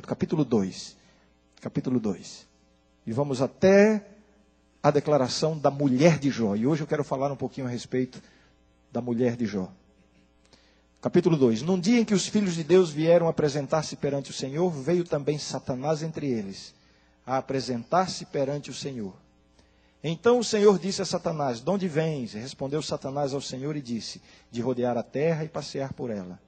capítulo 2. Capítulo 2. E vamos até a declaração da mulher de Jó. E hoje eu quero falar um pouquinho a respeito da mulher de Jó. Capítulo 2. Num dia em que os filhos de Deus vieram apresentar-se perante o Senhor, veio também Satanás entre eles, a apresentar-se perante o Senhor. Então o Senhor disse a Satanás: de onde vens? Respondeu Satanás ao Senhor e disse: de rodear a terra e passear por ela.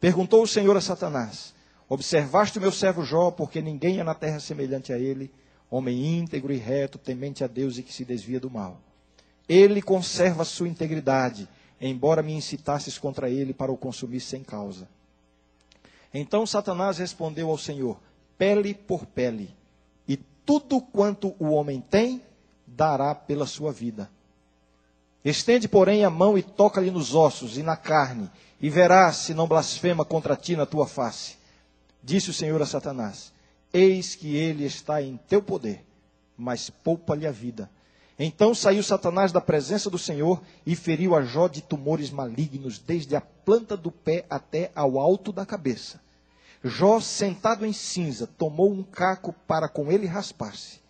Perguntou o Senhor a Satanás: observaste o meu servo Jó, porque ninguém é na terra semelhante a ele, homem íntegro e reto, temente a Deus e que se desvia do mal. Ele conserva a sua integridade, embora me incitasses contra ele para o consumir sem causa. Então Satanás respondeu ao Senhor: pele por pele, e tudo quanto o homem tem, dará pela sua vida. Estende, porém, a mão e toca-lhe nos ossos e na carne, e verás se não blasfema contra ti na tua face. Disse o Senhor a Satanás: eis que ele está em teu poder, mas poupa-lhe a vida. Então saiu Satanás da presença do Senhor e feriu a Jó de tumores malignos, desde a planta do pé até ao alto da cabeça. Jó, sentado em cinza, tomou um caco para com ele raspar-se.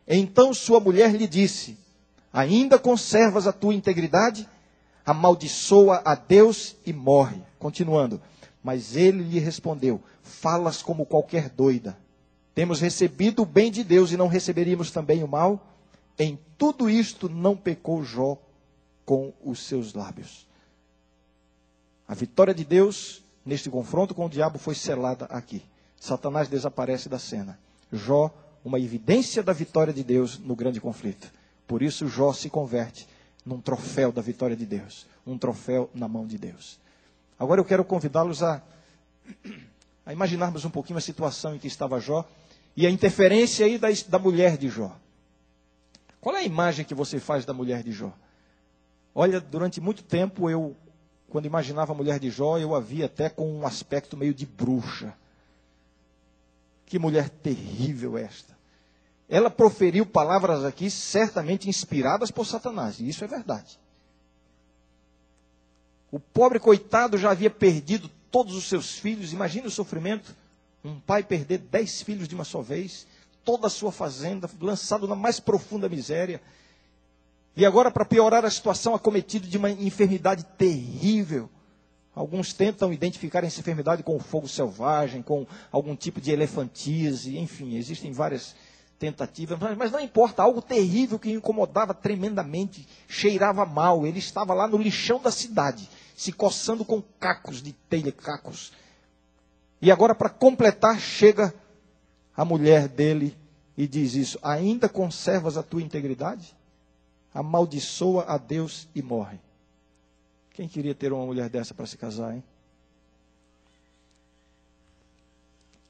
Então sua mulher lhe disse: ainda conservas a tua integridade? Amaldiçoa a Deus e morre. Continuando. Mas ele lhe respondeu: falas como qualquer doida. Temos recebido o bem de Deus e não receberíamos também o mal? Em tudo isto não pecou Jó com os seus lábios. A vitória de Deus neste confronto com o diabo foi selada aqui. Satanás desaparece da cena. Jó, uma evidência da vitória de Deus no grande conflito. Por isso Jó se converte num troféu da vitória de Deus. Um troféu na mão de Deus. Agora eu quero convidá-los a imaginarmos um pouquinho a situação em que estava Jó e a interferência aí da mulher de Jó. Qual é a imagem que você faz da mulher de Jó? Olha, durante muito tempo quando imaginava a mulher de Jó, eu a via até com um aspecto meio de bruxa. Que mulher terrível esta. Ela proferiu palavras aqui certamente inspiradas por Satanás, e isso é verdade. O pobre coitado já havia perdido todos os seus filhos. Imagine o sofrimento. Um pai perder 10 filhos de uma só vez, toda a sua fazenda, lançado na mais profunda miséria. E agora, para piorar a situação, acometido de uma enfermidade terrível. Alguns tentam identificar essa enfermidade com o fogo selvagem, com algum tipo de elefantise, enfim, existem várias tentativas, mas não importa, algo terrível que o incomodava tremendamente, cheirava mal. Ele estava lá no lixão da cidade, se coçando com cacos de telha, cacos. E agora, para completar, chega a mulher dele e diz isso: ainda conservas a tua integridade? Amaldiçoa a Deus e morre. Quem queria ter uma mulher dessa para se casar, hein?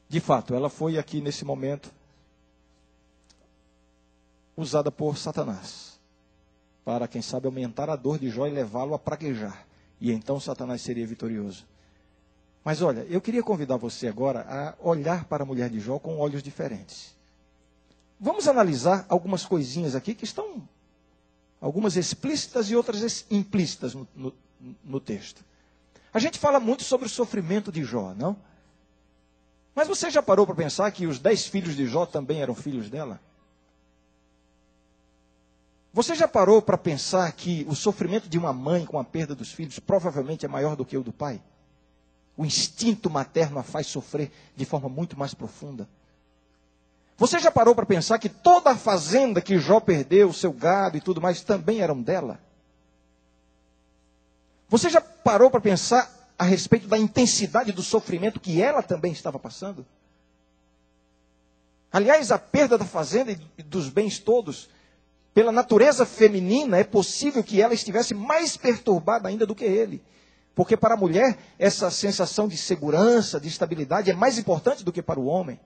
De fato, ela foi aqui nesse momento usada por Satanás, para, quem sabe, aumentar a dor de Jó e levá-lo a praguejar. E então Satanás seria vitorioso. Mas olha, eu queria convidar você agora a olhar para a mulher de Jó com olhos diferentes. Vamos analisar algumas coisinhas aqui que estão, algumas explícitas e outras implícitas no texto. A gente fala muito sobre o sofrimento de Jó, não? Mas você já parou para pensar que os 10 filhos de Jó também eram filhos dela? Você já parou para pensar que o sofrimento de uma mãe com a perda dos filhos provavelmente é maior do que o do pai? O instinto materno a faz sofrer de forma muito mais profunda. Você já parou para pensar que toda a fazenda que Jó perdeu, o seu gado e tudo mais, também eram dela? Você já parou para pensar a respeito da intensidade do sofrimento que ela também estava passando? Aliás, a perda da fazenda e dos bens todos, pela natureza feminina, é possível que ela estivesse mais perturbada ainda do que ele. Porque para a mulher, essa sensação de segurança, de estabilidade, é mais importante do que para o homem.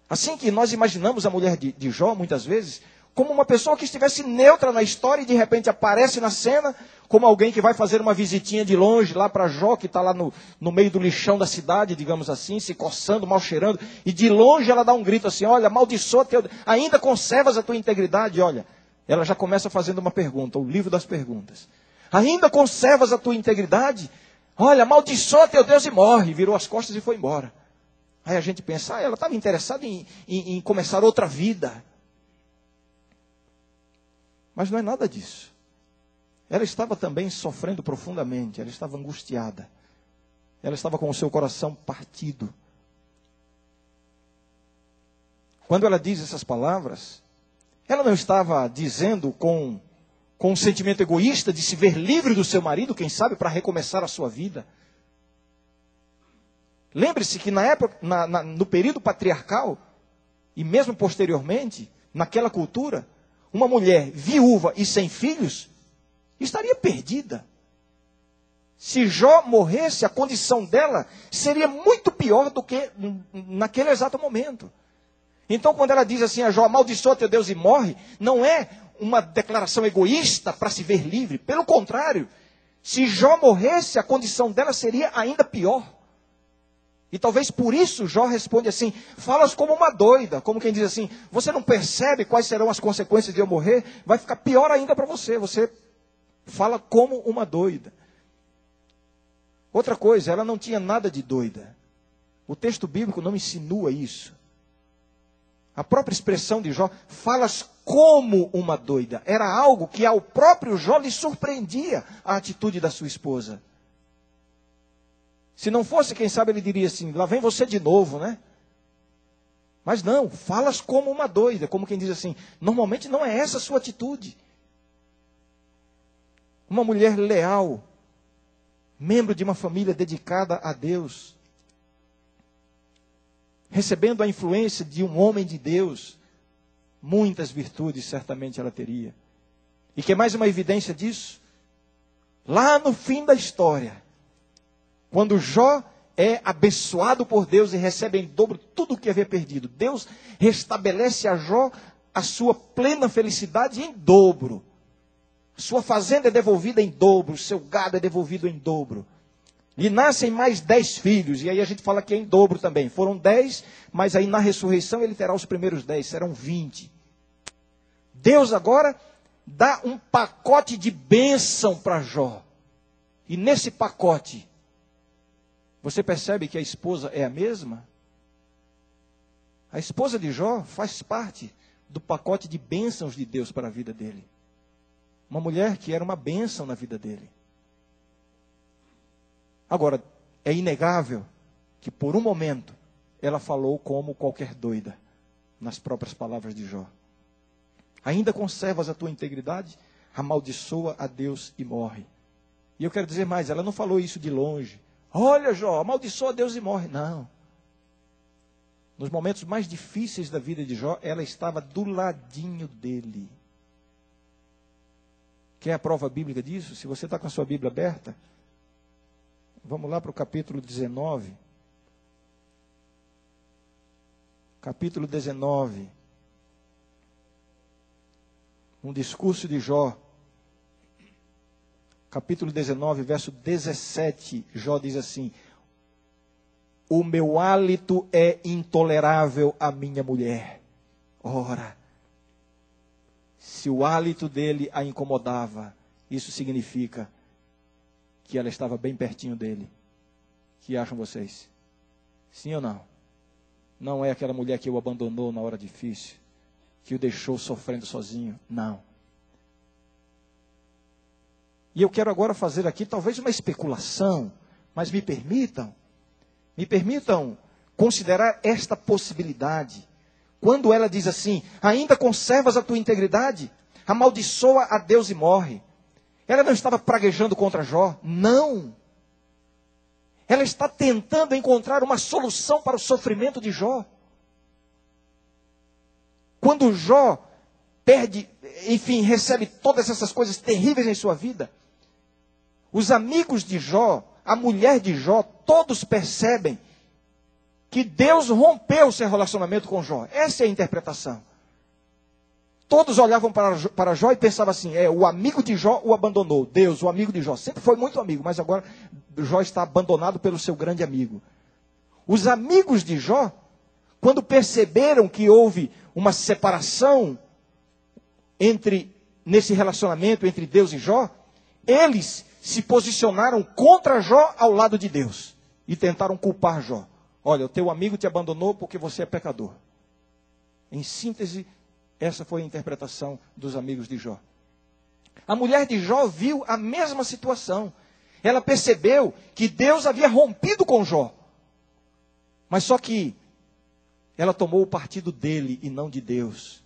Assim que nós imaginamos a mulher de Jó, muitas vezes, como uma pessoa que estivesse neutra na história e de repente aparece na cena, como alguém que vai fazer uma visitinha de longe lá para Jó, que está lá no meio do lixão da cidade, digamos assim, se coçando, mal cheirando, e de longe ela dá um grito assim: olha, amaldiçoa teu, ainda conservas a tua integridade? Olha, ela já começa fazendo uma pergunta, o livro das perguntas. Ainda conservas a tua integridade? Olha, amaldiçoa teu Deus e morre. Virou as costas e foi embora. Aí a gente pensa, ela estava interessada em começar outra vida. Mas não é nada disso. Ela estava também sofrendo profundamente, ela estava angustiada. Ela estava com o seu coração partido. Quando ela diz essas palavras, ela não estava dizendo com um sentimento egoísta de se ver livre do seu marido, quem sabe, para recomeçar a sua vida. Lembre-se que na época, no período patriarcal, e mesmo posteriormente, naquela cultura, uma mulher viúva e sem filhos estaria perdida. Se Jó morresse, a condição dela seria muito pior do que naquele exato momento. Então, quando ela diz assim a Jó, amaldiçoa teu Deus e morre, não é uma declaração egoísta para se ver livre. Pelo contrário, se Jó morresse, a condição dela seria ainda pior. E talvez por isso Jó responde assim, falas como uma doida, como quem diz assim, você não percebe quais serão as consequências de eu morrer? Vai ficar pior ainda para você, você fala como uma doida. Outra coisa, ela não tinha nada de doida. O texto bíblico não insinua isso. A própria expressão de Jó, falas como uma doida, era algo que ao próprio Jó lhe surpreendia a atitude da sua esposa. Se não fosse, quem sabe ele diria assim, lá vem você de novo, né? Mas não, falas como uma doida, como quem diz assim, normalmente não é essa a sua atitude. Uma mulher leal, membro de uma família dedicada a Deus, recebendo a influência de um homem de Deus, muitas virtudes certamente ela teria. E que é mais uma evidência disso? Lá no fim da história, quando Jó é abençoado por Deus e recebe em dobro tudo o que havia perdido, Deus restabelece a Jó a sua plena felicidade em dobro. Sua fazenda é devolvida em dobro, seu gado é devolvido em dobro. E nascem mais 10 filhos, e aí a gente fala que é em dobro também. Foram 10, mas aí na ressurreição ele terá os primeiros 10, serão 20. Deus agora dá um pacote de bênção para Jó. E nesse pacote, você percebe que a esposa é a mesma? A esposa de Jó faz parte do pacote de bênçãos de Deus para a vida dele. Uma mulher que era uma bênção na vida dele. Agora, é inegável que por um momento ela falou como qualquer doida, nas próprias palavras de Jó. Ainda conservas a tua integridade? Amaldiçoa a Deus e morre. E eu quero dizer mais, ela não falou isso de longe. Olha, Jó, amaldiçoa a Deus e morre. Não. Nos momentos mais difíceis da vida de Jó, ela estava do ladinho dele. Quer a prova bíblica disso? Se você está com a sua Bíblia aberta, vamos lá para o capítulo 19. Capítulo 19. Um discurso de Jó. Capítulo 19, verso 17, Jó diz assim, o meu hálito é intolerável à minha mulher. Ora, se o hálito dele a incomodava, isso significa que ela estava bem pertinho dele. O que acham vocês? Sim ou não? Não é aquela mulher que o abandonou na hora difícil, que o deixou sofrendo sozinho. Não. E eu quero agora fazer aqui talvez uma especulação, mas me permitam considerar esta possibilidade. Quando ela diz assim, ainda conservas a tua integridade? Amaldiçoa a Deus e morre. Ela não estava praguejando contra Jó, não. Ela está tentando encontrar uma solução para o sofrimento de Jó. Quando Jó recebe todas essas coisas terríveis em sua vida, os amigos de Jó, a mulher de Jó, todos percebem que Deus rompeu o seu relacionamento com Jó. Essa é a interpretação. Todos olhavam para Jó e pensavam assim, o amigo de Jó o abandonou. Deus, o amigo de Jó, sempre foi muito amigo, mas agora Jó está abandonado pelo seu grande amigo. Os amigos de Jó, quando perceberam que houve uma separação nesse relacionamento entre Deus e Jó, eles se posicionaram contra Jó ao lado de Deus e tentaram culpar Jó. Olha, o teu amigo te abandonou porque você é pecador. Em síntese, essa foi a interpretação dos amigos de Jó. A mulher de Jó viu a mesma situação. Ela percebeu que Deus havia rompido com Jó. Mas só que ela tomou o partido dele e não de Deus.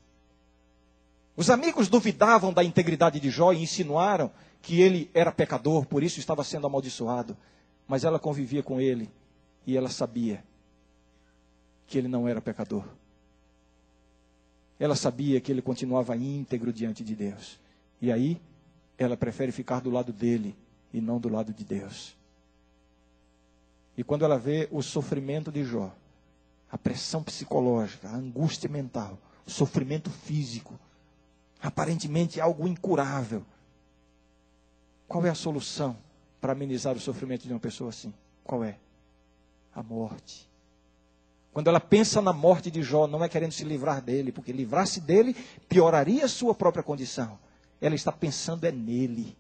Os amigos duvidavam da integridade de Jó e insinuaram que ele era pecador, por isso estava sendo amaldiçoado. Mas ela convivia com ele e ela sabia que ele não era pecador. Ela sabia que ele continuava íntegro diante de Deus. E aí, ela prefere ficar do lado dele e não do lado de Deus. E quando ela vê o sofrimento de Jó, a pressão psicológica, a angústia mental, o sofrimento físico, aparentemente algo incurável, qual é a solução para amenizar o sofrimento de uma pessoa assim? Qual é? A morte. Quando ela pensa na morte de Jó, não é querendo se livrar dele, porque livrar-se dele pioraria a sua própria condição. Ela está pensando nele.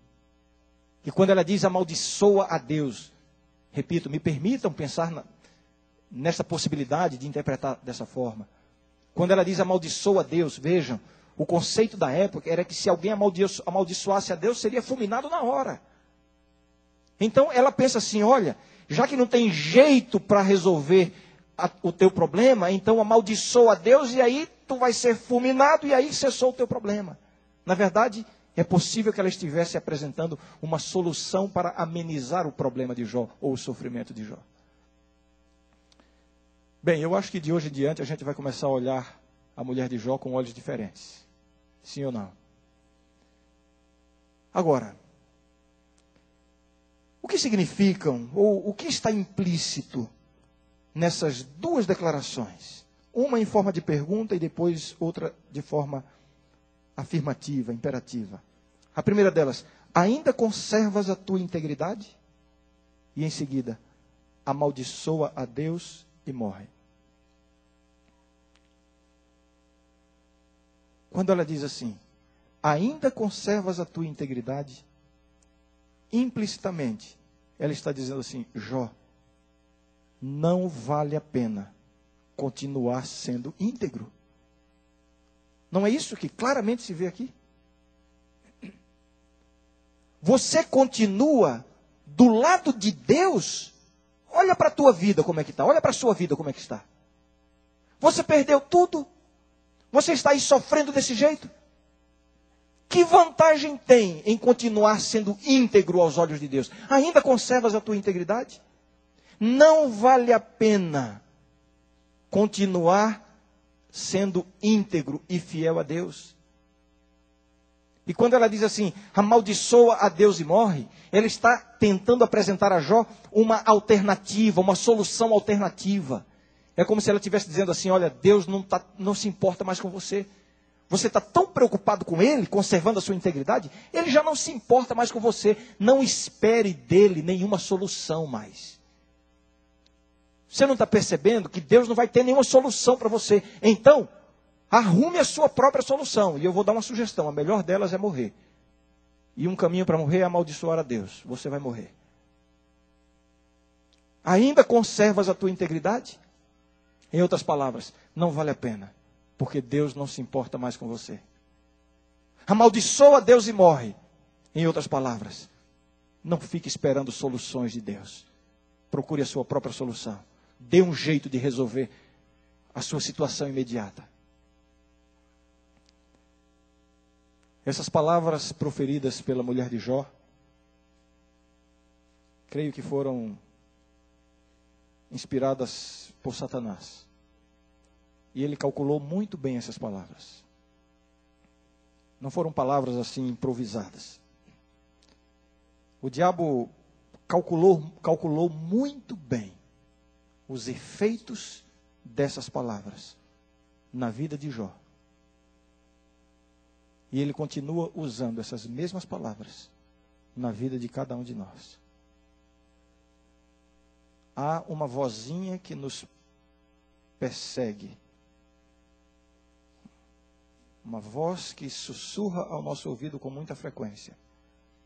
E quando ela diz amaldiçoa a Deus, repito, me permitam pensar nessa possibilidade de interpretar dessa forma. Quando ela diz amaldiçoa a Deus, vejam, o conceito da época era que se alguém amaldiçoasse a Deus, seria fulminado na hora. Então ela pensa assim, olha, já que não tem jeito para resolver o teu problema, então amaldiçoa a Deus e aí tu vai ser fulminado e aí cessou o teu problema. Na verdade, é possível que ela estivesse apresentando uma solução para amenizar o problema de Jó ou o sofrimento de Jó. Bem, eu acho que de hoje em diante a gente vai começar a olhar a mulher de Jó com olhos diferentes. Sim ou não? Agora, o que significam, ou o que está implícito nessas duas declarações? Uma em forma de pergunta e depois outra de forma afirmativa, imperativa. A primeira delas, ainda conservas a tua integridade? E em seguida, amaldiçoa a Deus e morre. Quando ela diz assim, ainda conservas a tua integridade, implicitamente, ela está dizendo assim, Jó, não vale a pena continuar sendo íntegro. Não é isso que claramente se vê aqui? Você continua do lado de Deus? Olha para a tua vida como é que está. Olha para a sua vida como é que está. Você perdeu tudo? Você está aí sofrendo desse jeito? Que vantagem tem em continuar sendo íntegro aos olhos de Deus? Ainda conservas a tua integridade? Não vale a pena continuar sendo íntegro e fiel a Deus. E quando ela diz assim, amaldiçoa a Deus e morre, ela está tentando apresentar a Jó uma alternativa, uma solução alternativa. É como se ela estivesse dizendo assim, olha, Deus não se importa mais com você. Você está tão preocupado com Ele, conservando a sua integridade, Ele já não se importa mais com você. Não espere dele nenhuma solução mais. Você não está percebendo que Deus não vai ter nenhuma solução para você. Então, arrume a sua própria solução. E eu vou dar uma sugestão. A melhor delas é morrer. E um caminho para morrer é amaldiçoar a Deus. Você vai morrer. Ainda conservas a tua integridade? Em outras palavras, não vale a pena. Porque Deus não se importa mais com você. Amaldiçoa a Deus e morre. Em outras palavras, não fique esperando soluções de Deus. Procure a sua própria solução. Dê um jeito de resolver a sua situação imediata. Essas palavras proferidas pela mulher de Jó, creio que foram inspiradas por Satanás. E ele calculou muito bem essas palavras. Não foram palavras assim improvisadas. O diabo calculou muito bem os efeitos dessas palavras na vida de Jó. E ele continua usando essas mesmas palavras na vida de cada um de nós. Há uma vozinha que nos persegue. Uma voz que sussurra ao nosso ouvido com muita frequência.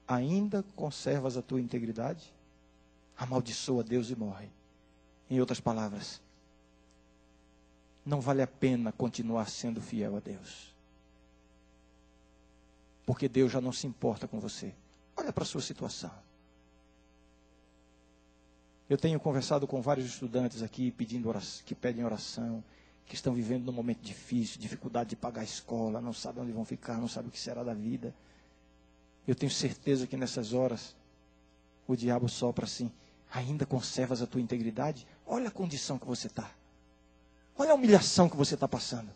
Ainda conservas a tua integridade? Amaldiçoa Deus e morre. Em outras palavras, não vale a pena continuar sendo fiel a Deus. Porque Deus já não se importa com você. Olha para a sua situação. Eu tenho conversado com vários estudantes aqui que pedem oração, que estão vivendo num momento difícil, dificuldade de pagar a escola, não sabem onde vão ficar, não sabem o que será da vida. Eu tenho certeza que nessas horas o diabo sopra assim: ainda conservas a tua integridade? Olha a condição que você está. Olha a humilhação que você está passando.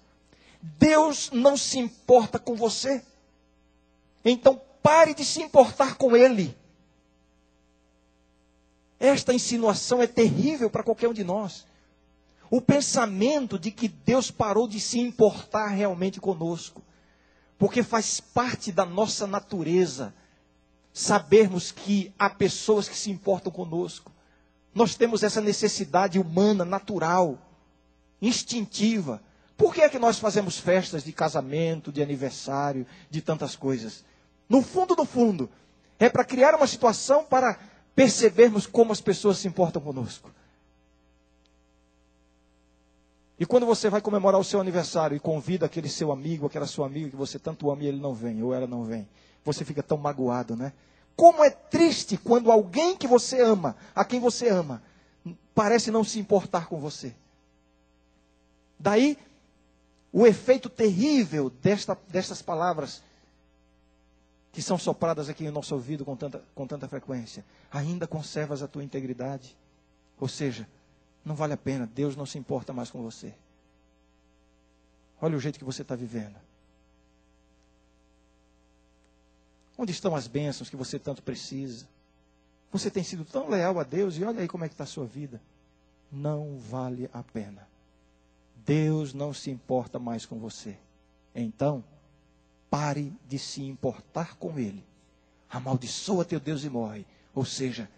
Deus não se importa com você. Então pare de se importar com Ele. Esta insinuação é terrível para qualquer um de nós. O pensamento de que Deus parou de se importar realmente conosco. Porque faz parte da nossa natureza sabermos que há pessoas que se importam conosco. Nós temos essa necessidade humana, natural, instintiva. Por que é que nós fazemos festas de casamento, de aniversário, de tantas coisas? No fundo, é para criar uma situação para percebermos como as pessoas se importam conosco. E quando você vai comemorar o seu aniversário e convida aquele seu amigo, aquela sua amiga que você tanto ama e ele não vem, ou ela não vem, você fica tão magoado, né? Como é triste quando alguém que você ama, a quem você ama, parece não se importar com você. Daí, o efeito terrível destas palavras que são sopradas aqui no nosso ouvido com tanta frequência. Ainda conservas a tua integridade. Ou seja, não vale a pena, Deus não se importa mais com você. Olha o jeito que você está vivendo. Onde estão as bênçãos que você tanto precisa? Você tem sido tão leal a Deus e olha aí como é que está a sua vida. Não vale a pena. Deus não se importa mais com você. Então, pare de se importar com Ele. Amaldiçoa teu Deus e morre. Ou seja,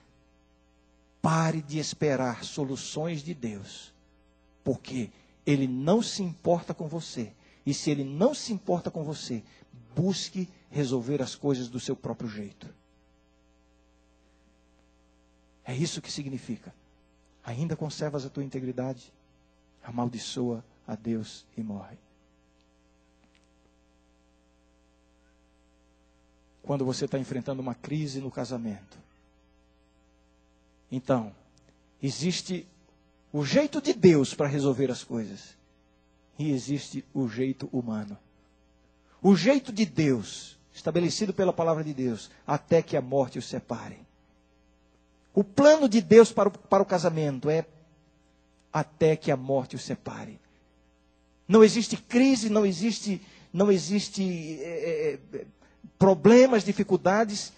pare de esperar soluções de Deus. Porque Ele não se importa com você. E se Ele não se importa com você, busque resolver as coisas do seu próprio jeito. É isso que significa. Ainda conservas a tua integridade? Amaldiçoa a Deus e morre. Quando você está enfrentando uma crise no casamento, então, existe o jeito de Deus para resolver as coisas. E existe o jeito humano. O jeito de Deus, estabelecido pela palavra de Deus, até que a morte os separe. O plano de Deus para o casamento é até que a morte os separe. Não existe crise, não existe problemas, dificuldades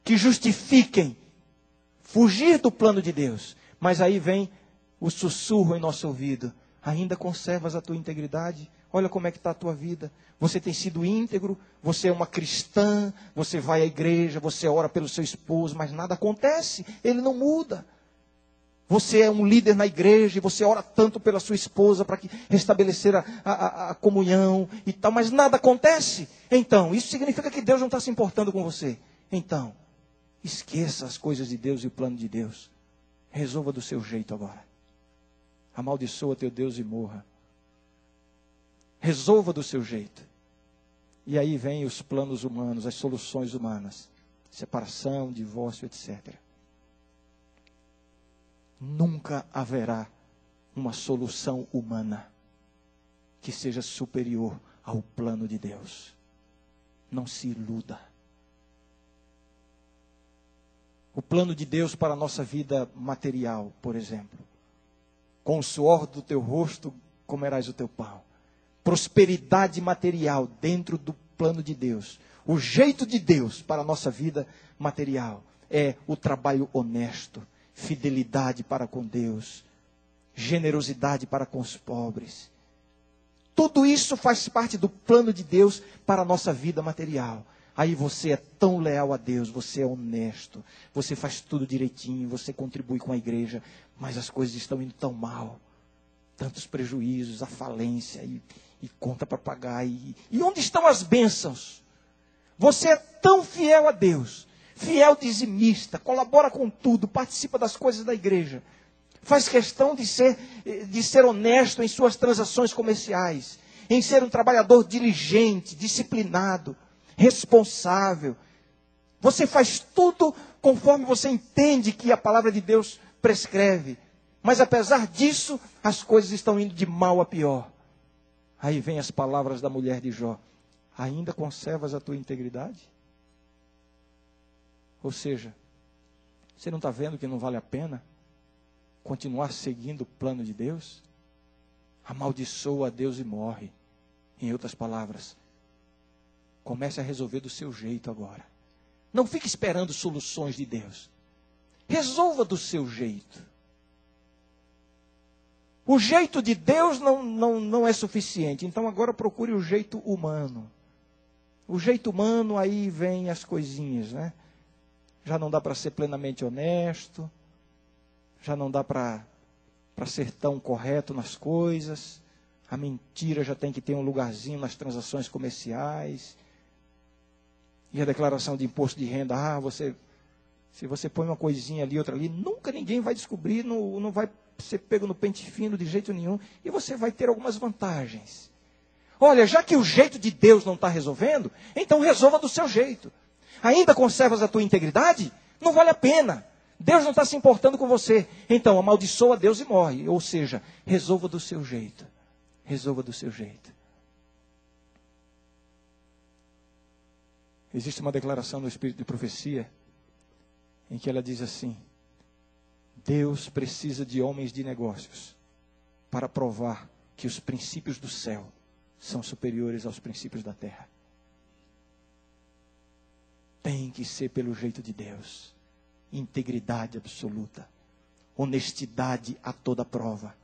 que justifiquem fugir do plano de Deus. Mas aí vem o sussurro em nosso ouvido. Ainda conservas a tua integridade? Olha como é que está a tua vida. Você tem sido íntegro, você é uma cristã, você vai à igreja, você ora pelo seu esposo, mas nada acontece, ele não muda. Você é um líder na igreja e você ora tanto pela sua esposa para que restabelecer a comunhão e tal, mas nada acontece. Então, isso significa que Deus não está se importando com você. Então, esqueça as coisas de Deus e o plano de Deus. Resolva do seu jeito agora. Amaldiçoa teu Deus e morra. Resolva do seu jeito. E aí vem os planos humanos, as soluções humanas. Separação, divórcio, etc. Nunca haverá uma solução humana que seja superior ao plano de Deus. Não se iluda. O plano de Deus para a nossa vida material, por exemplo. Com o suor do teu rosto comerás o teu pão. Prosperidade material dentro do plano de Deus. O jeito de Deus para a nossa vida material é o trabalho honesto. Fidelidade para com Deus, generosidade para com os pobres. Tudo isso faz parte do plano de Deus para a nossa vida material. Aí você é tão leal a Deus, você é honesto, você faz tudo direitinho, você contribui com a igreja, mas as coisas estão indo tão mal. Tantos prejuízos, a falência e conta para pagar. E onde estão as bênçãos? Você é tão fiel a Deus. Fiel dizimista, colabora com tudo, participa das coisas da igreja. Faz questão de ser honesto em suas transações comerciais, em ser um trabalhador diligente, disciplinado, responsável. Você faz tudo conforme você entende que a palavra de Deus prescreve. Mas apesar disso, as coisas estão indo de mal a pior. Aí vem as palavras da mulher de Jó. Ainda conservas a tua integridade? Ou seja, você não está vendo que não vale a pena continuar seguindo o plano de Deus? Amaldiçoa a Deus e morre. Em outras palavras, comece a resolver do seu jeito agora. Não fique esperando soluções de Deus. Resolva do seu jeito. O jeito de Deus não é suficiente. Então agora procure o jeito humano. O jeito humano, aí vem as coisinhas, né? Já não dá para ser plenamente honesto. Já não dá para ser tão correto nas coisas. A mentira já tem que ter um lugarzinho nas transações comerciais. E a declaração de imposto de renda, se você põe uma coisinha ali, outra ali, nunca ninguém vai descobrir, não vai ser pego no pente fino de jeito nenhum, e você vai ter algumas vantagens. Olha, já que o jeito de Deus não está resolvendo, então resolva do seu jeito. Ainda conservas a tua integridade? Não vale a pena. Deus não está se importando com você. Então amaldiçoa Deus e morre. Ou seja, resolva do seu jeito. Resolva do seu jeito. Existe uma declaração no Espírito de Profecia, em que ela diz assim: Deus precisa de homens de negócios para provar que os princípios do céu são superiores aos princípios da terra. Tem que ser pelo jeito de Deus. Integridade absoluta. Honestidade a toda prova.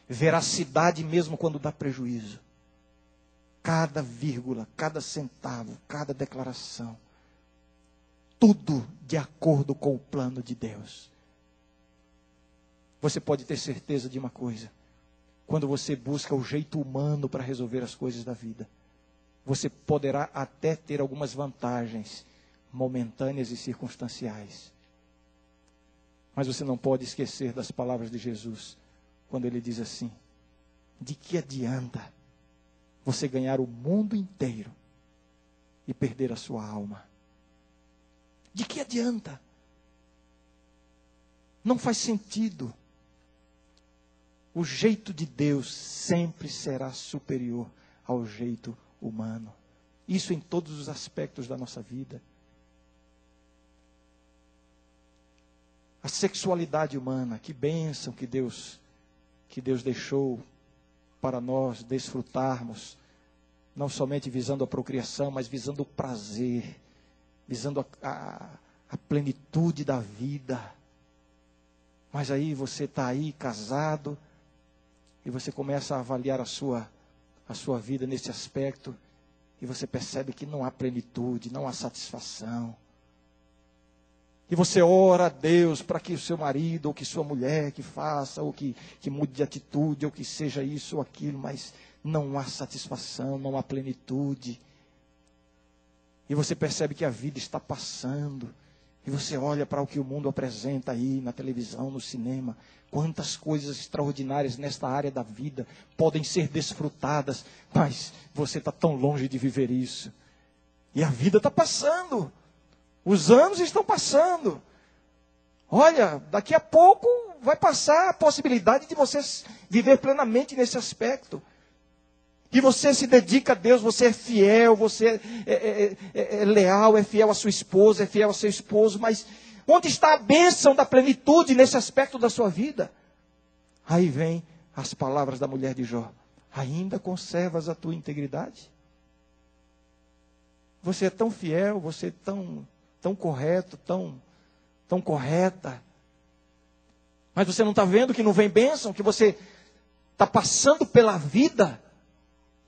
Veracidade mesmo quando dá prejuízo. Cada vírgula, cada centavo, cada declaração. Tudo de acordo com o plano de Deus. Você pode ter certeza de uma coisa. Quando você busca o jeito humano para resolver as coisas da vida, você poderá até ter algumas vantagens momentâneas e circunstanciais. Mas você não pode esquecer das palavras de Jesus, quando ele diz assim: de que adianta você ganhar o mundo inteiro e perder a sua alma? De que adianta? Não faz sentido. O jeito de Deus sempre será superior ao jeito humano. Isso em todos os aspectos da nossa vida. A sexualidade humana, que bênção que Deus deixou para nós desfrutarmos, não somente visando a procriação, mas visando o prazer, visando a plenitude da vida. Mas aí você está aí casado, e você começa a avaliar a sua vida nesse aspecto, e você percebe que não há plenitude, não há satisfação. E você ora a Deus para que o seu marido, ou que sua mulher que faça, ou que mude de atitude, ou que seja isso ou aquilo, mas não há satisfação, não há plenitude. E você percebe que a vida está passando. E você olha para o que o mundo apresenta aí, na televisão, no cinema. Quantas coisas extraordinárias nesta área da vida podem ser desfrutadas, mas você está tão longe de viver isso. E a vida está passando. Os anos estão passando. Olha, daqui a pouco vai passar a possibilidade de você viver plenamente nesse aspecto. E você se dedica a Deus, você é fiel, você é leal, é fiel à sua esposa, é fiel ao seu esposo, mas onde está a bênção da plenitude nesse aspecto da sua vida? Aí vem as palavras da mulher de Jó. Ainda conservas a tua integridade? Você é tão fiel, você é tão correto, tão correta. Mas você não está vendo que não vem bênção, que você está passando pela vida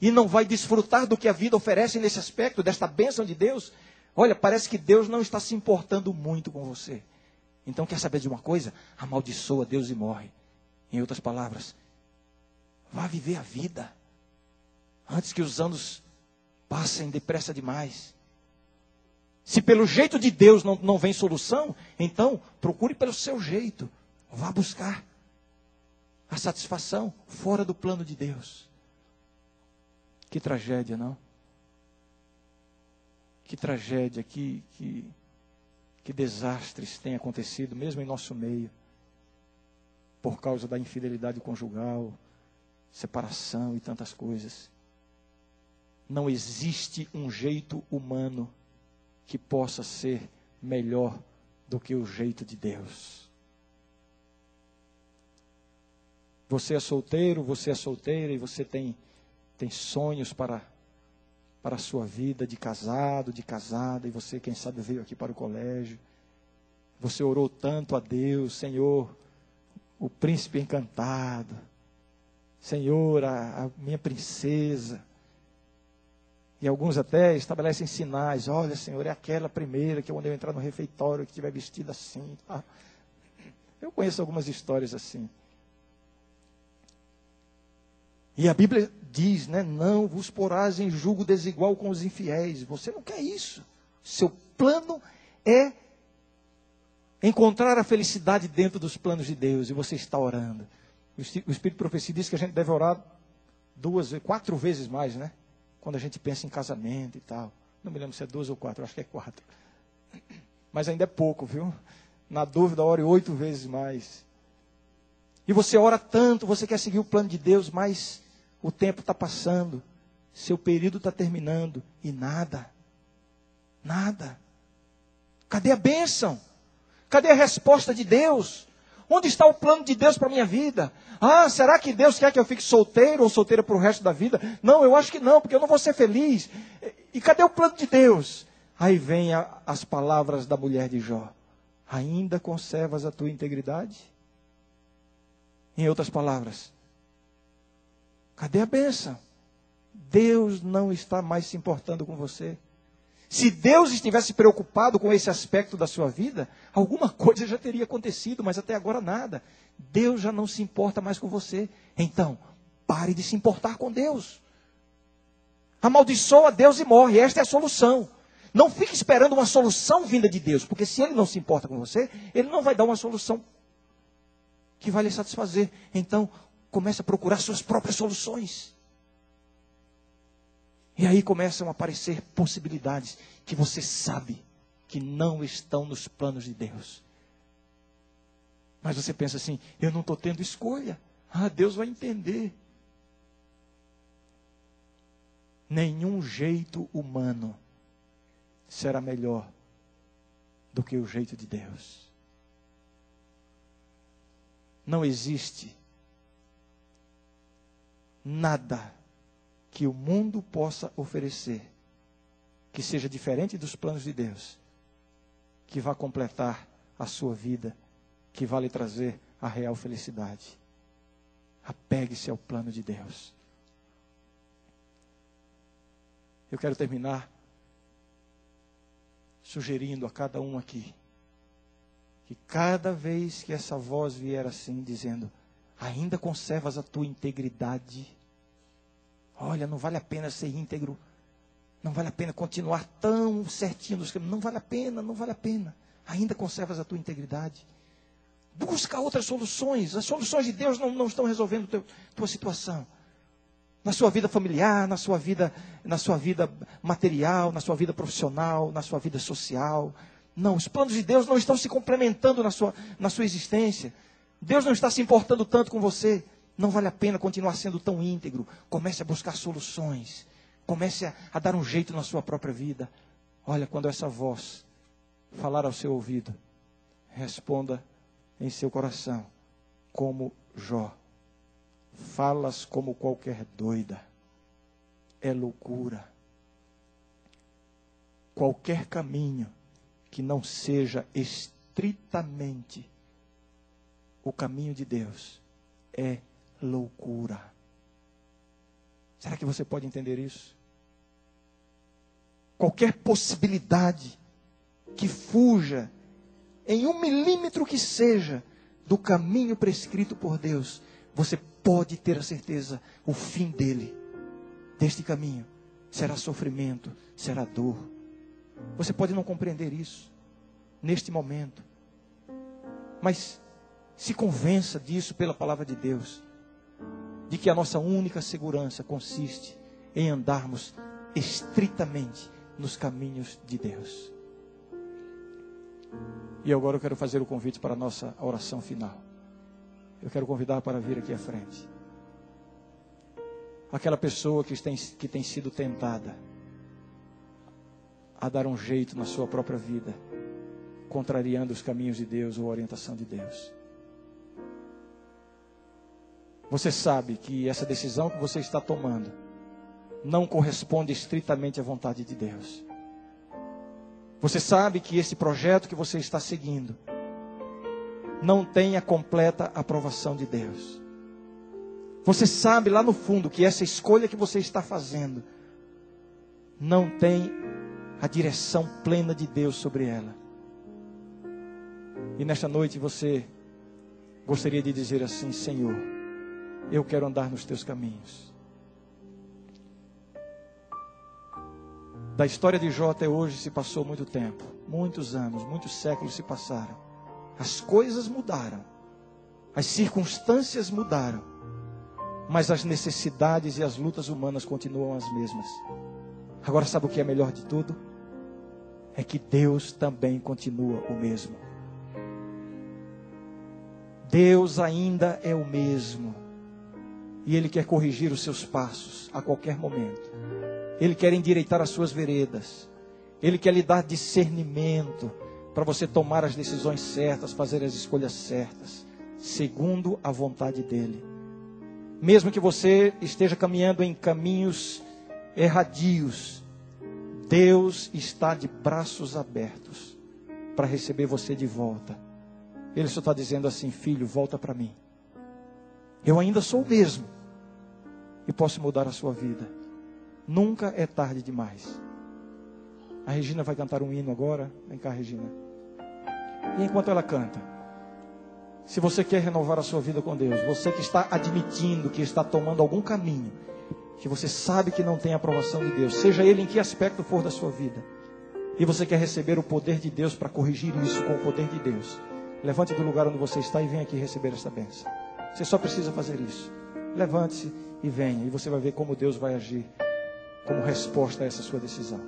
e não vai desfrutar do que a vida oferece nesse aspecto, desta bênção de Deus? Olha, parece que Deus não está se importando muito com você. Então, quer saber de uma coisa? Amaldiçoa Deus e morre. Em outras palavras, vá viver a vida antes que os anos passem depressa demais. Se pelo jeito de Deus não vem solução, então procure pelo seu jeito. Vá buscar. a satisfação fora do plano de Deus. Que tragédia, não? Que tragédia, que desastres têm acontecido, mesmo em nosso meio, por causa da infidelidade conjugal, separação e tantas coisas. Não existe um jeito humano que possa ser melhor do que o jeito de Deus. Você é solteiro, você é solteira e você tem sonhos para a sua vida de casado, de casada, e você, quem sabe, veio aqui para o colégio. Você orou tanto a Deus, Senhor, o príncipe encantado, Senhor, a minha princesa. E alguns até estabelecem sinais. Olha, Senhor, é aquela primeira que quando eu entrar no refeitório, que estiver vestida assim. Tá? Eu conheço algumas histórias assim. E a Bíblia diz, né? Não vos porás em julgo desigual com os infiéis. Você não quer isso. Seu plano é encontrar a felicidade dentro dos planos de Deus. E você está orando. O Espírito de Profecia diz que a gente deve orar 4 vezes mais, né? Quando a gente pensa em casamento e tal. Não me lembro se é 2 ou 4, eu acho que é 4. Mas ainda é pouco, viu? Na dúvida, ore 8 vezes mais. E você ora tanto, você quer seguir o plano de Deus, mas o tempo está passando. Seu período está terminando. E nada. Nada. Cadê a bênção? Cadê a resposta de Deus? Onde está o plano de Deus para a minha vida? Ah, será que Deus quer que eu fique solteiro ou solteira para o resto da vida? Não, eu acho que não, porque eu não vou ser feliz. E cadê o plano de Deus? Aí vem as palavras da mulher de Jó. Ainda conservas a tua integridade? Em outras palavras, cadê a bênção? Deus não está mais se importando com você. Se Deus estivesse preocupado com esse aspecto da sua vida, alguma coisa já teria acontecido, mas até agora nada. Deus já não se importa mais com você. Então, pare de se importar com Deus. Amaldiçoa Deus e morre. Esta é a solução. Não fique esperando uma solução vinda de Deus, porque se Ele não se importa com você, Ele não vai dar uma solução que vai lhe satisfazer. Então, comece a procurar suas próprias soluções. E aí começam a aparecer possibilidades que você sabe que não estão nos planos de Deus. Mas você pensa assim, eu não estou tendo escolha. Ah, Deus vai entender. Nenhum jeito humano será melhor do que o jeito de Deus. Não existe nada que o mundo possa oferecer, que seja diferente dos planos de Deus, que vá completar a sua vida, que vá lhe trazer a real felicidade. Apegue-se ao plano de Deus. Eu quero terminar sugerindo a cada um aqui, que cada vez que essa voz vier assim, dizendo, ainda conservas a tua integridade, olha, não vale a pena ser íntegro. Não vale a pena continuar tão certinho nos caminhos. Não vale a pena, não vale a pena. Ainda conservas a tua integridade. Busca outras soluções. As soluções de Deus não estão resolvendo a tua situação. Na sua vida familiar, na sua vida material, na sua vida profissional, na sua vida social. Não, os planos de Deus não estão se complementando na sua existência. Deus não está se importando tanto com você. Não vale a pena continuar sendo tão íntegro. Comece a buscar soluções. Comece a dar um jeito na sua própria vida. Olha, quando essa voz falar ao seu ouvido, responda em seu coração, como Jó. Falas como qualquer doida. É loucura. Qualquer caminho que não seja estritamente o caminho de Deus é loucura. Será que você pode entender isso? Qualquer possibilidade que fuja em 1 milímetro que seja do caminho prescrito por Deus, você pode ter a certeza, o fim deste caminho, será sofrimento, será dor. Você pode não compreender isso neste momento, mas Se convença disso pela palavra de Deus. De que a nossa única segurança consiste em andarmos estritamente nos caminhos de Deus. E agora eu quero fazer o convite para a nossa oração final. Eu quero convidar para vir aqui à frente. Aquela pessoa que tem sido tentada a dar um jeito na sua própria vida, contrariando os caminhos de Deus ou a orientação de Deus. Você sabe que essa decisão que você está tomando não corresponde estritamente à vontade de Deus. Você sabe que esse projeto que você está seguindo não tem a completa aprovação de Deus. Você sabe lá no fundo que essa escolha que você está fazendo não tem a direção plena de Deus sobre ela. E nesta noite você gostaria de dizer assim: Senhor, eu quero andar nos teus caminhos. Da história de Jó até hoje se passou muito tempo, muitos anos, muitos séculos se passaram. As coisas mudaram, as circunstâncias mudaram, mas as necessidades e as lutas humanas continuam as mesmas. Agora sabe o que é melhor de tudo? É que Deus também continua o mesmo. Deus ainda é o mesmo. E Ele quer corrigir os seus passos a qualquer momento. Ele quer endireitar as suas veredas. Ele quer lhe dar discernimento para você tomar as decisões certas, fazer as escolhas certas, segundo a vontade dEle. Mesmo que você esteja caminhando em caminhos erradios, Deus está de braços abertos para receber você de volta. Ele só está dizendo assim: filho, volta para mim. Eu ainda sou o mesmo e posso mudar a sua vida. Nunca é tarde demais. A Regina vai cantar um hino agora. Vem cá, Regina. E enquanto ela canta, se você quer renovar a sua vida com Deus, você que está admitindo que está tomando algum caminho, que você sabe que não tem a aprovação de Deus, seja ele em que aspecto for da sua vida, e você quer receber o poder de Deus para corrigir isso com o poder de Deus, levante do lugar onde você está e venha aqui receber esta bênção. Você só precisa fazer isso. Levante-se e venha, e você vai ver como Deus vai agir como resposta a essa sua decisão.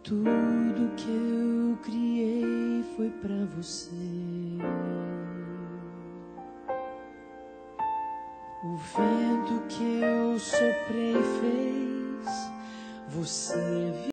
Tudo que eu criei foi para você. O vento que eu soprei fez você